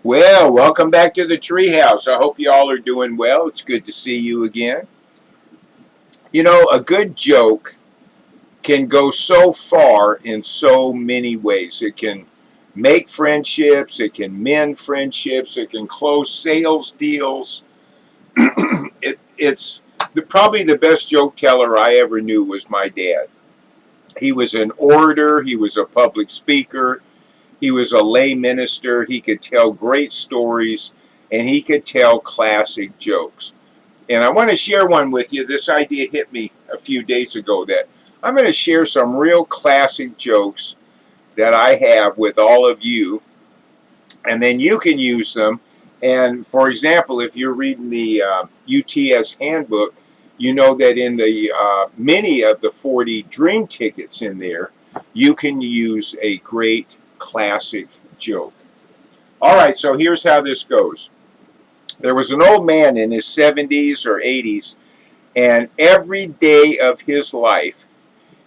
Well, welcome back to the Treehouse. I hope you all are doing well. It's good to see you again. You know, a good joke can go so far in so many ways. It can make friendships, it can mend friendships, it can close sales deals. Probably the best joke teller I ever knew was my dad. He was an orator, he was a public speaker, he was a lay minister, he could tell great stories, and he could tell classic jokes. And I want to share one with you. This idea hit me a few days ago that I'm going to share some real classic jokes that I have with all of you, and then you can use them. And for example, if you're reading the UTS handbook, you know that in the many of the 40 dream tickets in there, you can use a great classic joke. All right, so here's how this goes. There was an old man in his 70s or 80s, and every day of his life,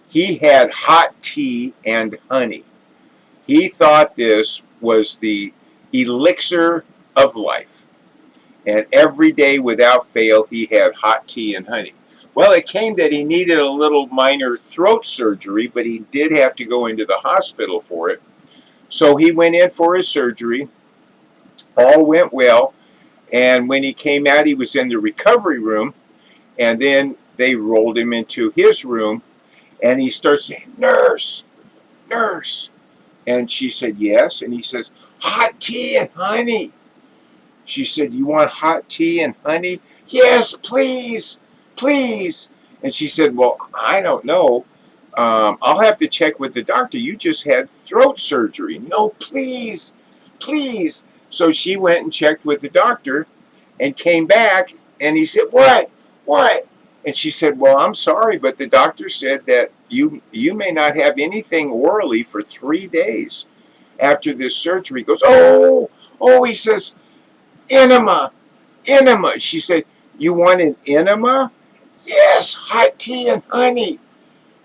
he had hot tea and honey. He thought this was the elixir of life. And every day without fail, he had hot tea and honey. Well, it came that he needed a little minor throat surgery, but he did have to go into the hospital for it. So he went in for his surgery. All went well. And when he came out, he was in the recovery room. And then they rolled him into his room. And he starts saying, "Nurse, nurse." And she said, "Yes." And he says, "Hot tea and honey." She said, "You want hot tea and honey?" "Yes, please, please." And she said, "Well, I don't know. I'll have to check with the doctor. You just had throat surgery." "No, please, please." So she went and checked with the doctor and came back, and he said, "What? What?" And she said, "Well, I'm sorry, but the doctor said that you may not have anything orally for 3 days after this surgery." He goes, "Oh," he says, "Enema, enema." She said, "You want an enema?" "Yes, hot tea and honey."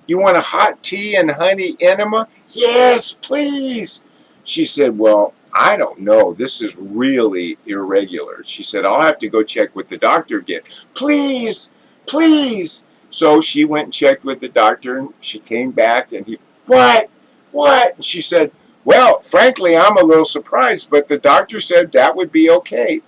"You want a hot tea and honey enema?" "Yes, please." She said, "Well, I don't know. This is really irregular." She said, "I'll have to go check with the doctor again." "Please, please." So she went and checked with the doctor, and she came back, and he, "What? What?" And she said, "Well, frankly, I'm a little surprised, but the doctor said that would be okay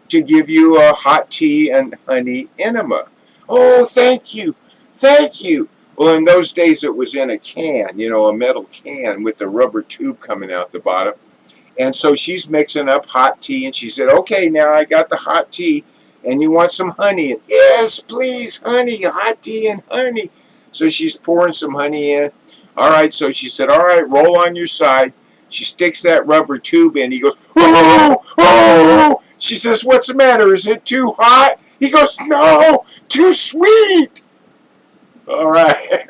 to give you a hot tea and honey enema." "Oh, thank you, thank you." Well, in those days, it was in a can, a metal can with the rubber tube coming out the bottom. And so she's mixing up hot tea, and she said, "Okay, now I got the hot tea, and you want some honey?" And, "Yes, please, honey, hot tea and honey." So she's pouring some honey in. All right, so she said, "All right, roll on your side." She sticks that rubber tube in. He goes, "Oh, oh." She says, "What's the matter? Is it too hot?" He goes, "No, too sweet." All right.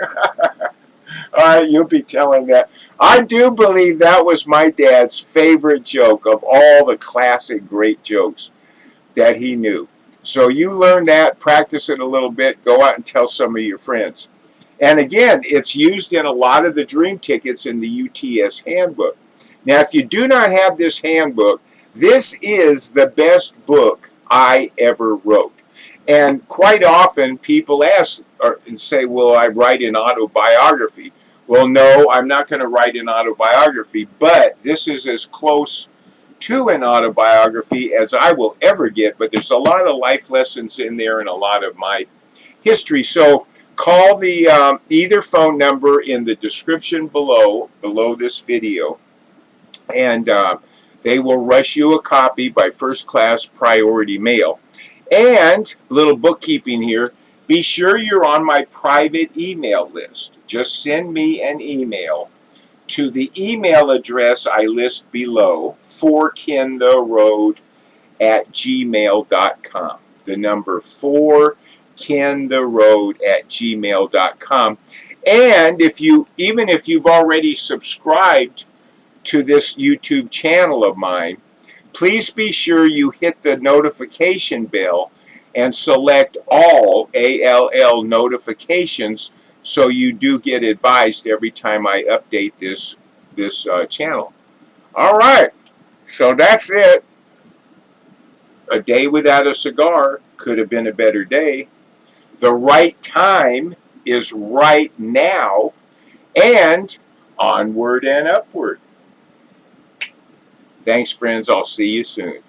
All right, you'll be telling that. I do believe that was my dad's favorite joke of all the classic great jokes that he knew. So you learn that, practice it a little bit, go out and tell some of your friends. And again, it's used in a lot of the dream tickets in the UTS handbook. Now, if you do not have this handbook, this is the best book I ever wrote. And quite often people ask and say, "Will I write an autobiography?" Well, no, I'm not going to write an autobiography, but this is as close to an autobiography as I will ever get. But there's a lot of life lessons in there and a lot of my history. So call the either phone number in the description below this video, and they will rush you a copy by first class priority mail. And a little bookkeeping here, be sure you're on my private email list. Just send me an email to the email address I list below, forkentherroad@gmail.com. The number 4kentherroad@gmail.com. And even if you've already subscribed to this YouTube channel of mine, please be sure you hit the notification bell and select all ALL notifications so you do get advised every time I update this channel. All right, so that's it. A day without a cigar could have been a better day. The right time is right now, and onward and upward. Thanks, friends. I'll see you soon.